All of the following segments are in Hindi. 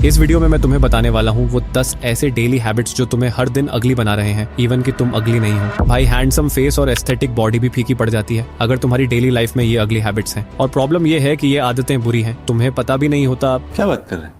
इस वीडियो में मैं तुम्हें बताने वाला हूँ वो 10 ऐसे डेली हैबिट्स जो तुम्हें हर दिन अगली बना रहे हैं, इवन कि तुम अगली नहीं हो। भाई हैंडसम फेस और एस्थेटिक बॉडी भी फीकी पड़ जाती है अगर तुम्हारी डेली लाइफ में ये अगली हैबिट्स हैं। और प्रॉब्लम ये है कि ये आदतें बुरी हैं, तुम्हें पता भी नहीं होता। क्या बात कर रहे हैं?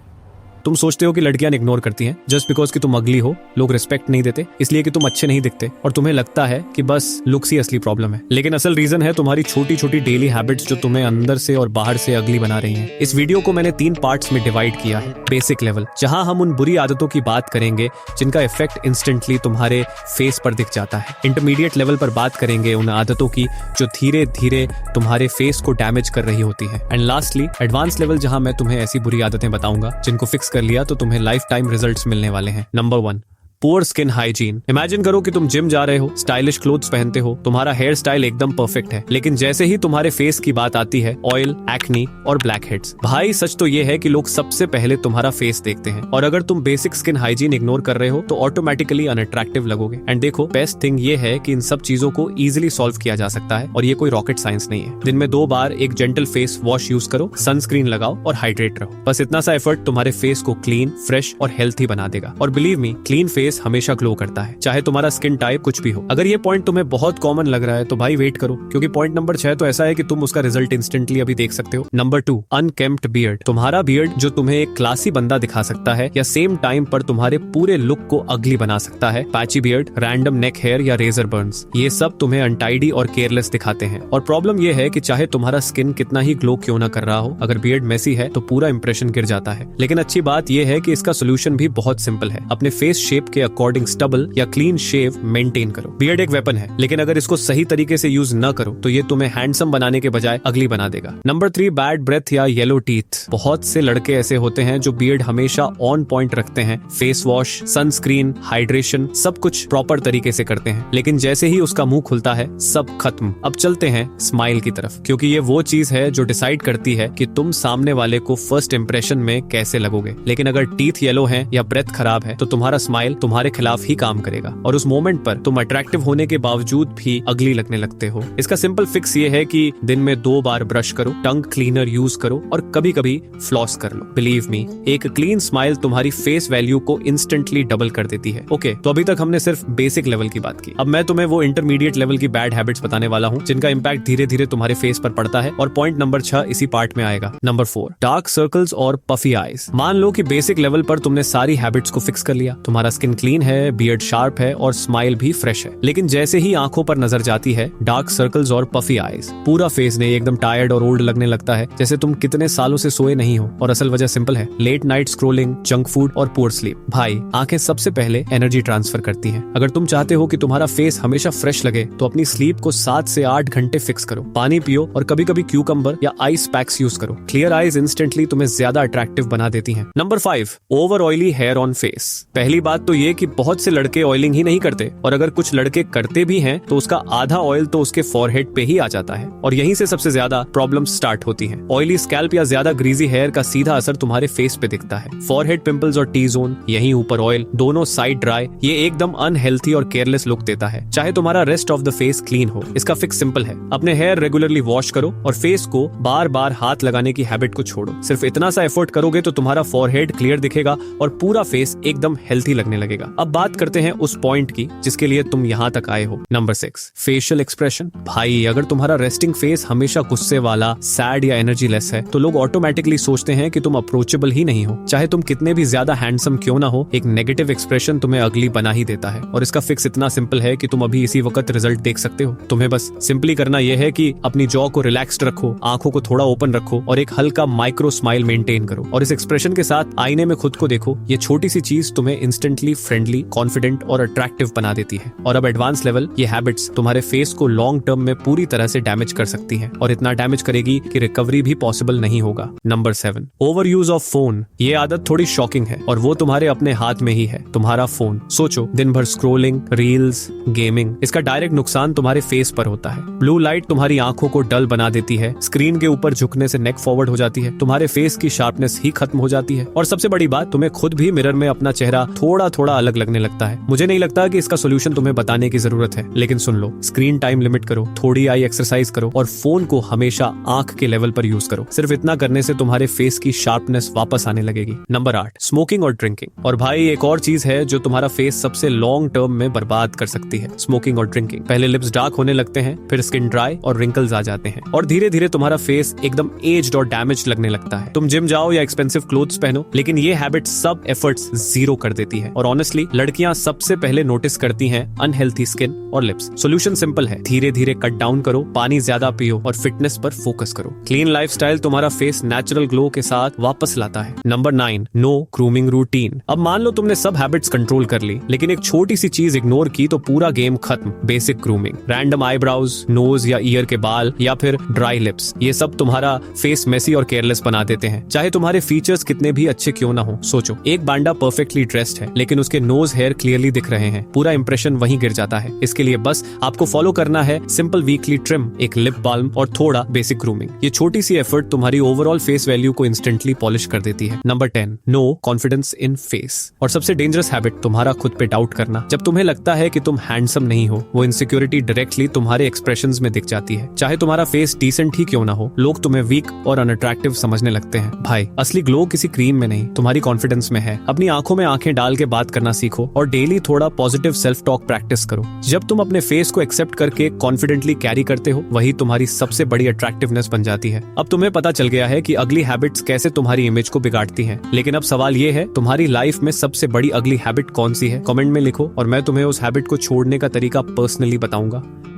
तुम सोचते हो कि लड़कियां इग्नोर करती हैं जस्ट बिकॉज कि तुम अगली हो, लोग रिस्पेक्ट नहीं देते इसलिए कि तुम अच्छे नहीं दिखते, और तुम्हें लगता है कि बस लुक्स ही असली प्रॉब्लम है। लेकिन असल रीजन है तुम्हारी छोटी छोटी डेली हैबिट्स जो तुम्हें अंदर से और बाहर से अगली बना रही हैं। इस वीडियो को मैंने 3 पार्ट्स में डिवाइड किया है। बेसिक लेवल, जहां हम उन बुरी आदतों की बात करेंगे जिनका इफेक्ट इंस्टेंटली तुम्हारे फेस पर दिख जाता है। इंटरमीडिएट लेवल पर बात करेंगे उन आदतों की जो धीरे धीरे तुम्हारे फेस को डैमेज कर रही होती है। एंड लास्टली एडवांस लेवल, जहां मैं तुम्हें ऐसी बुरी आदतें बताऊंगा जिनको फिक्स कर लिया तो तुम्हें लाइफ टाइम रिजल्ट्स मिलने वाले हैं। Number 1, poor skin hygiene. Imagine करो कि तुम जिम जा रहे हो, स्टाइलिश क्लोथ्स पहनते हो, तुम्हारा हेयर स्टाइल एकदम परफेक्ट है, लेकिन जैसे ही तुम्हारे फेस की बात आती है, ऑयल, एक्नी और ब्लैक हेड्स। भाई सच तो ये है कि लोग सबसे पहले तुम्हारा फेस देखते हैं, और अगर तुम बेसिक स्किन हाइजीन इग्नोर कर रहे हो तो ऑटोमेटिकली अनअट्रैक्टिव लगोगे। एंड देखो, बेस्ट थिंग ये है कि इन सब चीजों को इजिली सॉल्व किया जा सकता है, और ये कोई रॉकेट साइंस नहीं है। दिन में 2 बार एक जेंटल फेस वॉश यूज करो, सनस्क्रीन लगाओ और हाइड्रेट रहो। बस इतना सा एफर्ट तुम्हारे फेस को क्लीन, फ्रेश और हेल्थी बना देगा। और बिलीव मी, क्लीन फेस हमेशा ग्लो करता है, चाहे तुम्हारा स्किन टाइप कुछ भी हो। अगर ये पॉइंट तुम्हें बहुत कॉमन लग रहा है तो भाई वेट करो, क्योंकि पॉइंट नंबर 6 तो ऐसा है कि तुम उसका रिजल्ट इंस्टेंटली अभी देख सकते हो। Number 2, unkempt beard. तुम्हारा बियर्ड जो तुम्हें एक क्लासी बंदा दिखा सकता है या सेम टाइम पर तुम्हारे पूरे लुक को अगली बना सकता है। पैची बियर्ड, रैंडम नेक हेयर या रेजर बर्न्स, ये सब तुम्हें अनटाइडी और केयरलेस दिखाते हैं। और प्रॉब्लम ये है कि चाहे तुम्हारा स्किन कितना ही ग्लो क्यों ना कर रहा हो, अगर बियर्ड मेसी है तो पूरा इंप्रेशन गिर जाता है। लेकिन अच्छी बात यह है कि इसका सोल्यूशन भी बहुत सिंपल है। अपने फेस शेप के अकॉर्डिंग स्टबल या क्लीन शेव मेंटेन करो। बियर्ड एक वेपन है, लेकिन अगर इसको सही तरीके से यूज न करो तो ये तुम्हें हैंडसम बनाने के बजाय अगली बना देगा। नंबर 3, बैड ब्रेथ या येलो टीथ। बहुत से लड़के ऐसे होते हैं जो बियर्ड हमेशा ऑन पॉइंट रखते हैं, फेस वॉश, सनस्क्रीन, हाइड्रेशन सब कुछ प्रॉपर तरीके से करते हैं, लेकिन जैसे ही उसका मुंह खुलता है सब खत्म। अब चलते हैं स्माइल की तरफ, क्योंकि ये वो चीज है जो डिसाइड करती है कि तुम सामने वाले को फर्स्ट इंप्रेशन में कैसे लगोगे। लेकिन अगर टीथ येलो हैं या ब्रेथ खराब है तो तुम्हारा स्माइल तुम्हारे खिलाफ ही काम करेगा, और उस मोमेंट पर तुम अट्रैक्टिव होने के बावजूद भी अगली लगने लगते हो। इसका सिंपल फिक्स ये है कि दिन में 2 बार ब्रश करो, टंग क्लीनर यूज करो और कभी कभी फ्लॉस कर लो। बिलीव मी, एक क्लीन स्माइल तुम्हारी फेस वैल्यू को इंस्टेंटली डबल कर देती है। ओके, तो अभी तक हमने सिर्फ बेसिक लेवल की बात की। अब मैं तुम्हें वो इंटरमीडिएट लेवल की बैड हैबिट्स बताने वाला हूँ जिनका इंपैक्ट धीरे धीरे तुम्हारे फेस पर पड़ता है, और पॉइंट नंबर 6 इसी पार्ट में आएगा। नंबर 4, डार्क सर्कल्स और पफी आईज। मान लो कि बेसिक लेवल पर तुमने सारी हैबिट्स को फिक्स कर लिया, तुम्हारा स्किन क्लीन है, बियर्ड शार्प है और स्माइल भी फ्रेश है, लेकिन जैसे ही आंखों पर नजर जाती है डार्क सर्कल्स और पफी आईज, पूरा फेस ने एकदम टायर्ड और ओल्ड लगने लगता है, जैसे तुम कितने सालों से सोए नहीं हो। और असल वजह सिंपल है, late night scrolling, junk food और पुअर स्लीप। भाई आंखें सबसे पहले एनर्जी ट्रांसफर करती हैं। अगर तुम चाहते हो कि तुम्हारा फेस हमेशा फ्रेश लगे तो अपनी स्लीप को 7 से 8 घंटे फिक्स करो, पानी पियो और कभी कभी क्यूकम्बर या आइस पैक्स यूज करो। क्लियर आईज इंस्टेंटली तुम्हें ज्यादा अट्रैक्टिव बना देती हैं। Number 5, over oily hair on face. पहली बात तो ये कि बहुत से लड़के ऑयलिंग ही नहीं करते, और अगर कुछ लड़के करते भी हैं तो उसका आधा ऑयल तो उसके फॉरहेड पे ही आ जाता है, और यहीं से सबसे ज्यादा प्रॉब्लम स्टार्ट होती हैं। ऑयली स्कैल्प या ज्यादा ग्रीजी हेयर का सीधा असर तुम्हारे फेस पे दिखता है। फॉरहेड पिंपल्स और टी जोन, यहीं ऊपर ऑयल, दोनों साइड ड्राई, ये एकदम अनहेल्थी और केयरलेस लुक देता है, चाहे तुम्हारा rest of the face clean हो। इसका फिक्स सिंपल है, अपने हेयर रेगुलरली वॉश करो और फेस को बार बार हाथ लगाने की हैबिट को छोड़ो। सिर्फ इतना सा एफर्ट करोगे तो तुम्हारा फॉरहेड क्लियर दिखेगा और पूरा फेस एकदम हेल्थी लगने लगेगा। अब बात करते हैं उस पॉइंट की जिसके लिए तुम यहाँ तक आए हो। Number 6, facial expression. भाई अगर तुम्हारा रेस्टिंग फेस हमेशा गुस्से वाला, सैड या एनर्जी लेस है तो लोग ऑटोमेटिकली सोचते हैं कि तुम अप्रोचेबल ही नहीं हो। चाहे तुम कितने भी ज्यादा हैंडसम क्यों ना हो, एक नेगेटिव एक्सप्रेशन तुम्हें अगली बना ही देता है। और इसका फिक्स इतना सिंपल है कि तुम अभी इसी वक्त रिजल्ट देख सकते हो। तुम्हें बस सिंपली करना यह है कि अपनी जॉ को रिलैक्स्ड रखो, आंखों को थोड़ा ओपन रखो और एक हल्का माइक्रो स्माइल मेंटेन करो, और इस एक्सप्रेशन के साथ आईने में खुद को देखो। ये छोटी सी चीज तुम्हें इंस्टेंटली फ्रेंडली, कॉन्फिडेंट और अट्रैक्टिव बना देती है। और अब एडवांस लेवल, ये हैबिट्स तुम्हारे फेस को लॉन्ग टर्म में पूरी तरह से डैमेज कर सकती हैं, और इतना डैमेज करेगी कि रिकवरी भी पॉसिबल नहीं होगा। Number 7, over use of phone. ये आदत थोड़ी शॉकिंग है, और वो तुम्हारे अपने हाथ में ही है, तुम्हारा फोन। सोचो, दिन भर स्क्रोलिंग, रील्स, गेमिंग, इसका डायरेक्ट नुकसान तुम्हारे फेस पर होता है। ब्लू लाइट तुम्हारी आंखों को डल बना देती है, स्क्रीन के ऊपर झुकने से नेक फॉरवर्ड हो जाती है, तुम्हारे फेस की शार्पनेस ही खत्म हो जाती है, और सबसे बड़ी बात, तुम्हें खुद भी मिरर में अपना चेहरा थोड़ा थोड़ा अलग लगने लगता है। मुझे नहीं लगता कि इसका सोल्यूशन तुम्हें बताने की जरूरत है, लेकिन सुन लो, स्क्रीन टाइम लिमिट करो, थोड़ी आई एक्सरसाइज करो और फोन को हमेशा आंख के लेवल पर यूज करो। सिर्फ इतना करने से तुम्हारे फेस की शार्पनेस वापस आने लगेगी। नंबर 8, स्मोकिंग और ड्रिंकिंग। और भाई एक और चीज है जो तुम्हारा फेस सबसे लॉन्ग टर्म में बर्बाद कर सकती है, स्मोकिंग और ड्रिंकिंग। पहले लिप्स डार्क होने लगते हैं, फिर स्किन ड्राई और रिंकल्स आ जाते हैं और धीरे धीरे तुम्हारा फेस एकदम एज्ड और डैमेज लगने लगता है। तुम जिम जाओ या एक्सपेंसिव क्लोथ्स पहनो, लेकिन ये हैबिट सब एफर्ट्स जीरो कर देती है। और ऑनेस्टली लड़कियां सबसे पहले नोटिस करती हैं अनहेल्थी स्किन और लिप्स। सोल्यूशन सिंपल है, धीरे धीरे कट डाउन करो, पानी ज्यादा पियो और फिटनेस पर फोकस करो। क्लीन लाइफस्टाइल तुम्हारा फेस नेचुरल ग्लो के साथ वापस लाता है। Number 9, no grooming routine. अब मान लो तुमने सब हैबिट्स कंट्रोल कर ली, लेकिन एक छोटी सी चीज इग्नोर की तो पूरा गेम खत्म। Basic grooming, random eyebrows, nose या ईयर के बाल या फिर ड्राई लिप्स, ये सब तुम्हारा फेस मेसी और केयरलेस बना देते हैं। चाहे तुम्हारे फीचर्स कितने भी अच्छे क्यों ना हो। सोचो, एक बांडा परफेक्टली ड्रेस्ड है लेकिन उसके नोज हेयर क्लियरली दिख रहे हैं, पूरा इंप्रेशन वहीं गिर जाता है। इसके लिए बस आपको फॉलो करना है सिंपल वीकली ट्रिम, एक लिप बाल्म और थोड़ा बेसिक ग्रूमिंग। ये छोटी सी एफर्ट तुम्हारी ओवरऑल फेस वैल्यू को इंस्टेंटली पॉलिश कर देती है। Number 10, no confidence in face. और सबसे डेंजरस हैबिट, तुम्हारा खुद पे डाउट करना। जब तुम्हें लगता है कि तुम हैंडसम नहीं हो, वो इनसिक्योरिटी डायरेक्टली तुम्हारे एक्सप्रेशंस में दिख जाती है। चाहे तुम्हारा फेस डिसेंट ही क्यों ना हो, लोग तुम्हें वीक और अनअट्रैक्टिव समझने लगते हैं। भाई असली ग्लो किसी क्रीम में नहीं, तुम्हारी कॉन्फिडेंस में है। अपनी आंखों में आंखें डाल के बात करना सीखो और डेली थोड़ा पॉजिटिव सेल्फ टॉक प्रैक्टिस करो। जब तुम अपने फेस को एक्सेप्ट करके कॉन्फिडेंटली कैरी करते हो, वही तुम्हारी सबसे बड़ी अट्रैक्टिवनेस बन जाती है। अब तुम्हें पता चल गया है कि अगली हैबिट्स कैसे तुम्हारी इमेज को बिगाड़ती हैं। लेकिन अब सवाल ये है, तुम्हारी लाइफ में सबसे बड़ी अगली हैबिट कौन सी है? कमेंट में लिखो और मैं तुम्हें उस हैबिट को छोड़ने का तरीका पर्सनली बताऊंगा।